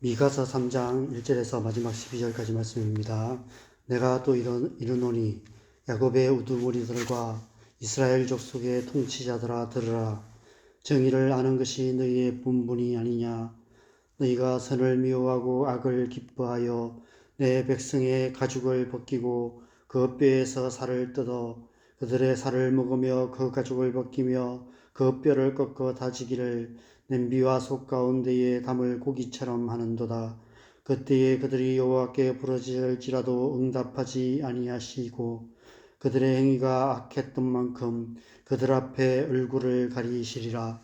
미가서 3장 1절에서 마지막 12절까지 말씀입니다. 내가 또 이르노니 야곱의 우두머리들과 이스라엘 족속의 통치자들아 들으라. 정의를 아는 것이 너희의 본분이 아니냐. 너희가 선을 미워하고 악을 기뻐하여 내 백성의 가죽을 벗기고 그 뼈에서 살을 뜯어 그들의 살을 먹으며 그 가죽을 벗기며 그 뼈를 꺾어 다지기를 냄비와 솥 가운데에 담을 고기처럼 하는도다. 그때에 그들이 여호와께 부르짖을지라도 응답하지 아니하시고 그들의 행위가 악했던 만큼 그들 앞에 얼굴을 가리시리라.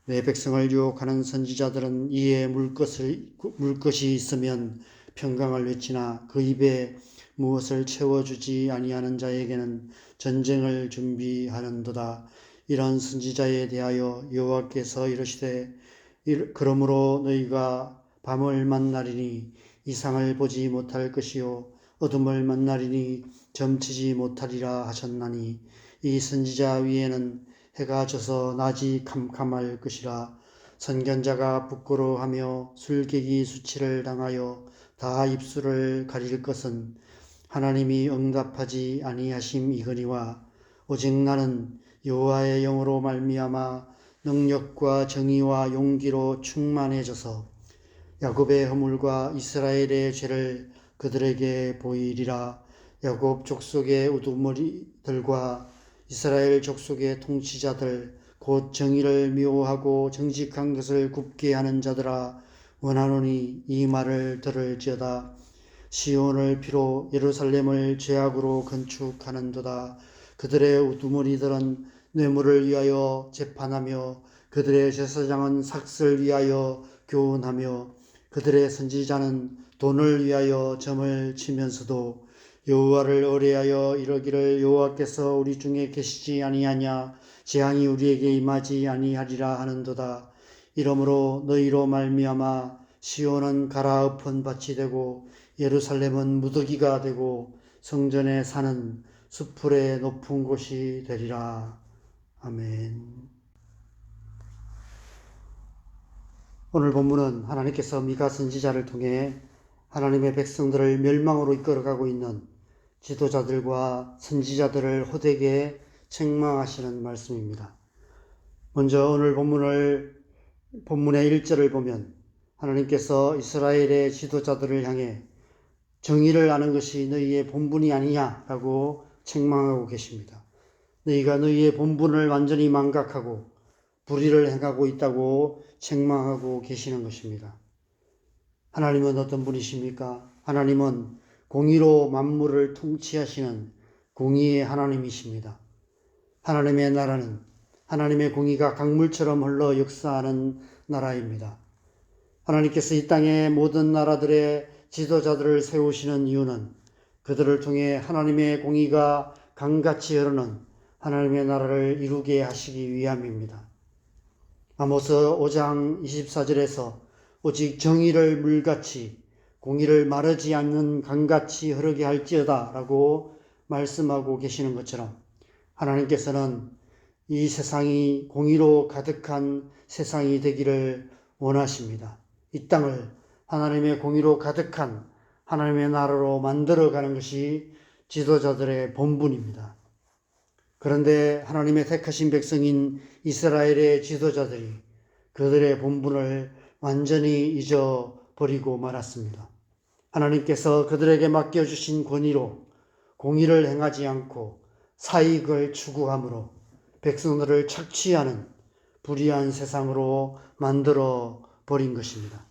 내 백성을 유혹하는 선지자들은 이에 물 것이 있으면 평강을 외치나 그 입에 무엇을 채워주지 아니하는 자에게는 전쟁을 준비하는도다. 이런 선지자에 대하여 여호와께서 이르시되 그러므로 너희가 밤을 만나리니 이상을 보지 못할 것이요 어둠을 만나리니 점치지 못하리라 하셨나니 이 선지자 위에는 해가 져서 낮이 캄캄할 것이라. 선견자가 부끄러워하며 술객이 수치를 당하여 다 입술을 가릴 것은 하나님이 응답하지 아니하심이거니와 오직 나는 여호와의 영으로 말미암아 능력과 정의와 용기로 충만해져서 야곱의 허물과 이스라엘의 죄를 그들에게 보이리라. 야곱 족속의 우두머리들과 이스라엘 족속의 통치자들 곧 정의를 미워하고 정직한 것을 굽게 하는 자들아 원하노니 이 말을 들을지어다. 시온을 피로 예루살렘을 죄악으로 건축하는도다. 그들의 우두머리들은 뇌물을 위하여 재판하며 그들의 제사장은 삭슬 위하여 교훈하며 그들의 선지자는 돈을 위하여 점을 치면서도 여호와를 의뢰하여 이러기를 여호와께서 우리 중에 계시지 아니하냐. 재앙이 우리에게 임하지 아니하리라 하는도다. 이러므로 너희로 말미암아 시온은 갈아엎은 밭이 되고 예루살렘은 무더기가 되고 성전의 산은 수풀의 높은 곳이 되리라. 아멘. 오늘 본문은 하나님께서 미가 선지자를 통해 하나님의 백성들을 멸망으로 이끌어가고 있는 지도자들과 선지자들을 호되게 책망하시는 말씀입니다. 먼저 오늘 본문의 1절을 보면 하나님께서 이스라엘의 지도자들을 향해 정의를 아는 것이 너희의 본분이 아니냐라고 책망하고 계십니다. 너희가 너희의 본분을 완전히 망각하고 불의를 행하고 있다고 책망하고 계시는 것입니다. 하나님은 어떤 분이십니까? 하나님은 공의로 만물을 통치하시는 공의의 하나님이십니다. 하나님의 나라는 하나님의 공의가 강물처럼 흘러 역사하는 나라입니다. 하나님께서 이 땅의 모든 나라들의 지도자들을 세우시는 이유는 그들을 통해 하나님의 공의가 강같이 흐르는 하나님의 나라를 이루게 하시기 위함입니다. 아모스 5장 24절에서 오직 정의를 물같이 공의를 마르지 않는 강같이 흐르게 할지어다 라고 말씀하고 계시는 것처럼 하나님께서는 이 세상이 공의로 가득한 세상이 되기를 원하십니다. 이 땅을 하나님의 공의로 가득한 하나님의 나라로 만들어가는 것이 지도자들의 본분입니다. 그런데 하나님의 택하신 백성인 이스라엘의 지도자들이 그들의 본분을 완전히 잊어버리고 말았습니다. 하나님께서 그들에게 맡겨주신 권위로 공의를 행하지 않고 사익을 추구함으로 백성들을 착취하는 불의한 세상으로 만들어 버린 것입니다.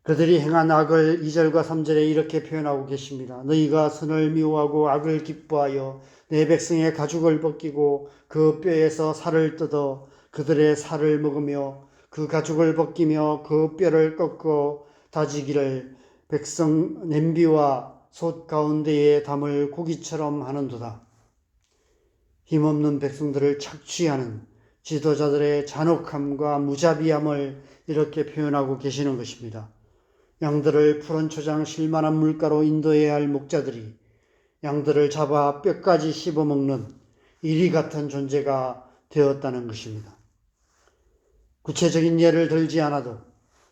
그들이 행한 악을 2절과 3절에 이렇게 표현하고 계십니다. 너희가 선을 미워하고 악을 기뻐하여 내 백성의 가죽을 벗기고 그 뼈에서 살을 뜯어 그들의 살을 먹으며 그 가죽을 벗기며 그 뼈를 꺾어 다지기를 백성 냄비와 솥 가운데에 담을 고기처럼 하는도다. 힘없는 백성들을 착취하는 지도자들의 잔혹함과 무자비함을 이렇게 표현하고 계시는 것입니다. 양들을 푸른 초장 실만한 물가로 인도해야 할 목자들이 양들을 잡아 뼈까지 씹어먹는 이리 같은 존재가 되었다는 것입니다. 구체적인 예를 들지 않아도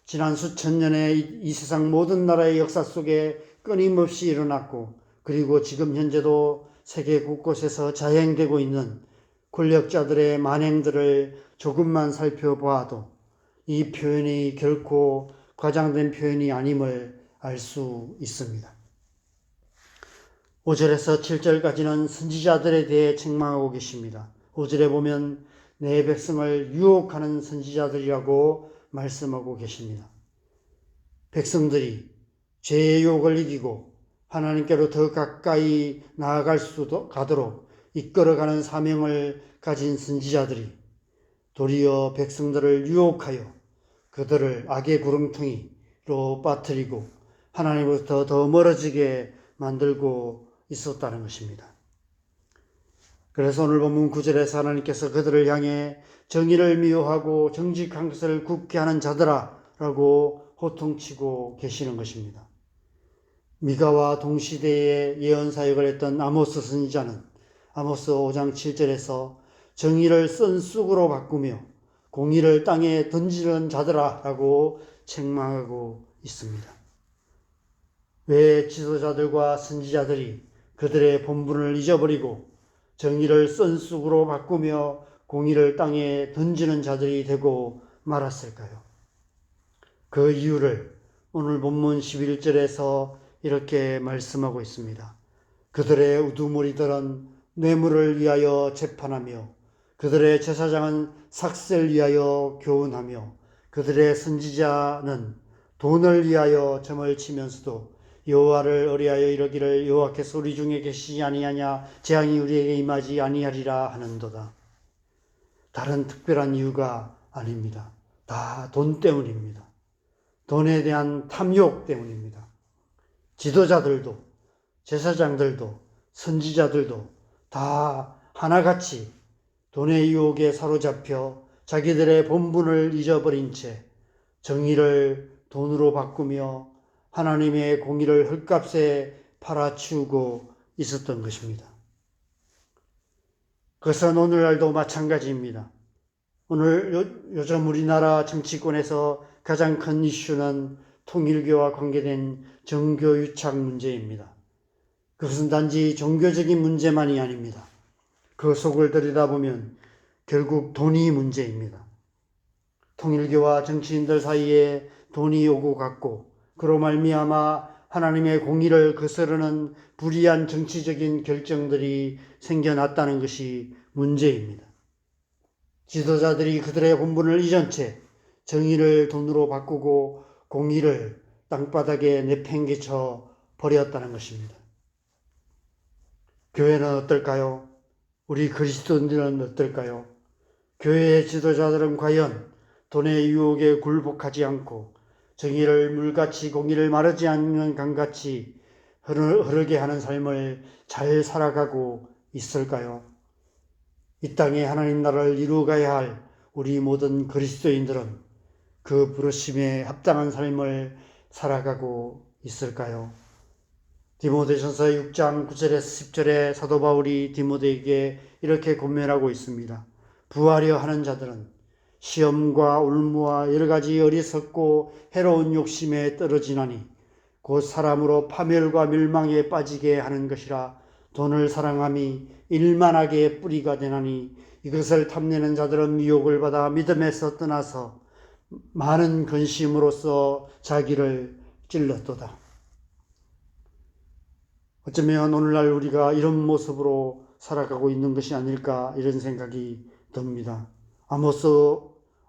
지난 수천 년의 이 세상 모든 나라의 역사 속에 끊임없이 일어났고, 그리고 지금 현재도 세계 곳곳에서 자행되고 있는 권력자들의 만행들을 조금만 살펴보아도 이 표현이 결코 과장된 표현이 아님을 알 수 있습니다. 5절에서 7절까지는 선지자들에 대해 책망하고 계십니다. 5절에 보면 내 백성을 유혹하는 선지자들이라고 말씀하고 계십니다. 백성들이 죄의 유혹을 이기고 하나님께로 더 가까이 나아갈 수도 가도록 이끌어가는 사명을 가진 선지자들이 도리어 백성들을 유혹하여 그들을 악의 구렁텅이로 빠뜨리고 하나님으로부터 더 멀어지게 만들고 있었다는 것입니다. 그래서 오늘 본문 9절에서 하나님께서 그들을 향해 정의를 미워하고 정직한 것을 굳게 하는 자들아 라고 호통치고 계시는 것입니다. 미가와 동시대에 예언 사역을 했던 아모스 선지자는 아모스 5장 7절에서 정의를 쓴 쑥으로 바꾸며 공의를 땅에 던지는 자들아 라고 책망하고 있습니다. 왜 지도자들과 선지자들이 그들의 본분을 잊어버리고 정의를 쓴 쑥으로 바꾸며 공의를 땅에 던지는 자들이 되고 말았을까요? 그 이유를 오늘 본문 11절에서 이렇게 말씀하고 있습니다. 그들의 우두머리들은 뇌물을 위하여 재판하며 그들의 제사장은 삭슬 위하여 교훈하며 그들의 선지자는 돈을 위하여 점을 치면서도 여호와를 의뢰하여 이르기를 여호와께서 우리 중에 계시지 아니하냐 재앙이 우리에게 임하지 아니하리라 하는도다. 다른 특별한 이유가 아닙니다. 다 돈 때문입니다. 돈에 대한 탐욕 때문입니다. 지도자들도 제사장들도 선지자들도 다 하나같이 돈의 유혹에 사로잡혀 자기들의 본분을 잊어버린 채 정의를 돈으로 바꾸며 하나님의 공의를 헐값에 팔아치우고 있었던 것입니다. 그것은 오늘날도 마찬가지입니다. 오늘 요즘 우리나라 정치권에서 가장 큰 이슈는 통일교와 관계된 정교유착 문제입니다. 그것은 단지 종교적인 문제만이 아닙니다. 그 속을 들여다보면 결국 돈이 문제입니다. 통일교와 정치인들 사이에 돈이 오고 갔고 그로 말미암아 하나님의 공의를 거스르는 불의한 정치적인 결정들이 생겨났다는 것이 문제입니다. 지도자들이 그들의 본분을 잊은 채 정의를 돈으로 바꾸고 공의를 땅바닥에 내팽개쳐 버렸다는 것입니다. 교회는 어떨까요? 우리 그리스도인들은 어떨까요? 교회의 지도자들은 과연 돈의 유혹에 굴복하지 않고 정의를 물같이 공의를 마르지 않는 강같이 흐르게 하는 삶을 잘 살아가고 있을까요? 이 땅에 하나님 나라를 이루어가야 할 우리 모든 그리스도인들은 그 부르심에 합당한 삶을 살아가고 있을까요? 디모데전서 6장 9절에서 10절에 사도 바울이 디모데에게 이렇게 권면하고 있습니다. 부하려 하는 자들은 시험과 올무와 여러 가지 어리석고 해로운 욕심에 떨어지나니 곧 사람으로 파멸과 멸망에 빠지게 하는 것이라. 돈을 사랑함이 일만하게 뿌리가 되나니 이것을 탐내는 자들은 미혹을 받아 믿음에서 떠나서 많은 근심으로써 자기를 찔렀도다. 어쩌면 오늘날 우리가 이런 모습으로 살아가고 있는 것이 아닐까 이런 생각이 듭니다.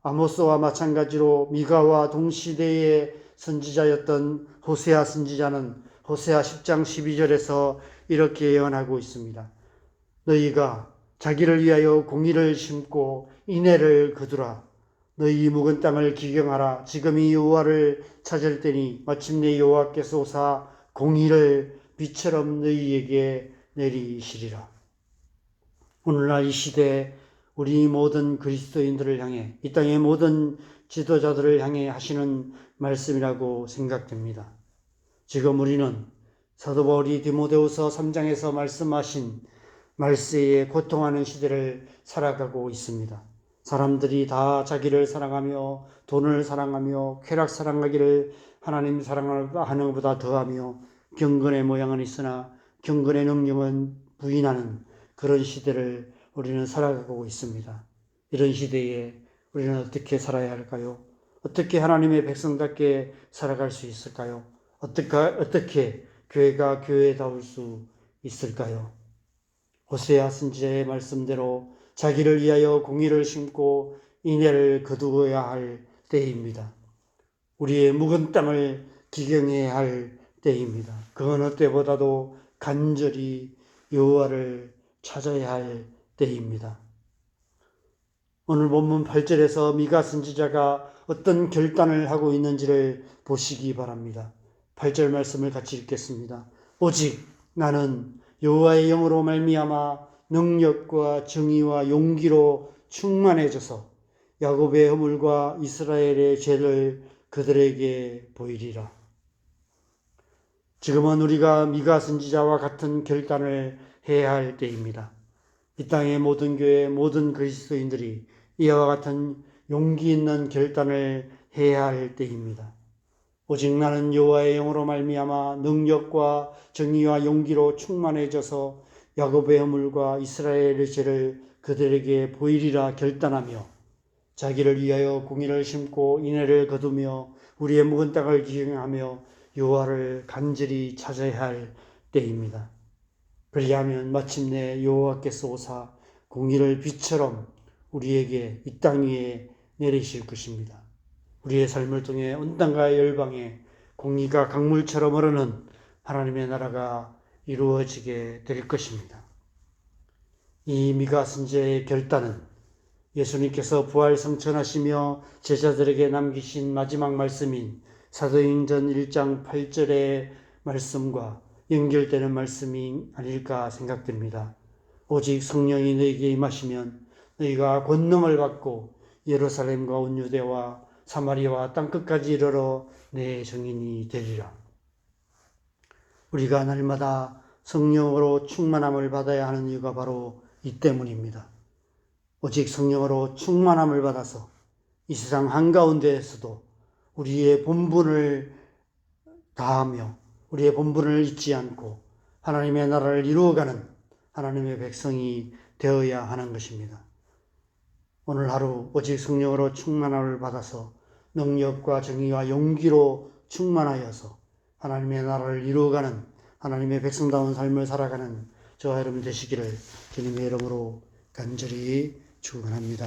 아모스와 마찬가지로 미가와 동시대의 선지자였던 호세아 선지자는 호세아 10장 12절에서 이렇게 예언하고 있습니다. 너희가 자기를 위하여 공의를 심고 인애를 거두라. 너희 묵은 땅을 기경하라. 지금이 여호와를 찾을 때니 마침내 여호와께서 오사 공의를 비처럼 너희에게 내리시리라. 오늘날 이 시대에 우리 모든 그리스도인들을 향해 이 땅의 모든 지도자들을 향해 하시는 말씀이라고 생각됩니다. 지금 우리는 사도 바울이 디모데후서 3장에서 말씀하신 말세에 고통하는 시대를 살아가고 있습니다. 사람들이 다 자기를 사랑하며 돈을 사랑하며 쾌락 사랑하기를 하나님 사랑하는 것보다 더하며 경건의 모양은 있으나 경건의 능력은 부인하는 그런 시대를 우리는 살아가고 있습니다. 이런 시대에 우리는 어떻게 살아야 할까요? 어떻게 하나님의 백성답게 살아갈 수 있을까요? 어떻게 교회가 교회다울 수 있을까요? 호세아 선지자의 말씀대로 자기를 위하여 공의를 심고 인애를 거두어야 할 때입니다. 우리의 묵은 땅을 기경해야 할 때입니다. 그 어느 때보다도 간절히 여호와를 찾아야 할 때입니다. 오늘 본문 8절에서 미가 선지자가 어떤 결단을 하고 있는지를 보시기 바랍니다. 8절 말씀을 같이 읽겠습니다. 오직 나는 여호와의 영으로 말미암아 능력과 정의와 용기로 충만해져서 야곱의 허물과 이스라엘의 죄를 그들에게 보이리라. 지금은 우리가 미가 선지자와 같은 결단을 해야 할 때입니다. 이 땅의 모든 교회, 모든 그리스도인들이 이와 같은 용기 있는 결단을 해야 할 때입니다. 오직 나는 여호와의 영으로 말미암아 능력과 정의와 용기로 충만해져서 야곱의 허물과 이스라엘의 죄를 그들에게 보이리라 결단하며 자기를 위하여 공의를 심고 인애를 거두며 우리의 묵은 땅을 기경하며 여호와를 간절히 찾아야 할 때입니다. 그리하면 마침내 여호와께서 오사 공의를 빛처럼 우리에게 이 땅 위에 내리실 것입니다. 우리의 삶을 통해 온 땅과 열방에 공의가 강물처럼 흐르는 하나님의 나라가 이루어지게 될 것입니다. 이 미가 선지자의 결단은 예수님께서 부활 성천하시며 제자들에게 남기신 마지막 말씀인 사도행전 1장 8절의 말씀과 연결되는 말씀이 아닐까 생각됩니다. 오직 성령이 너희에게 임하시면 너희가 권능을 받고 예루살렘과 온 유대와 사마리아와 땅끝까지 이르러 내 증인이 되리라. 우리가 날마다 성령으로 충만함을 받아야 하는 이유가 바로 이 때문입니다. 오직 성령으로 충만함을 받아서 이 세상 한가운데에서도 우리의 본분을 다하며 우리의 본분을 잊지 않고 하나님의 나라를 이루어가는 하나님의 백성이 되어야 하는 것입니다. 오늘 하루 오직 성령으로 충만함을 받아서 능력과 정의와 용기로 충만하여서 하나님의 나라를 이루어가는 하나님의 백성다운 삶을 살아가는 저와 여러분 되시기를 주님의 이름으로 간절히 축원합니다.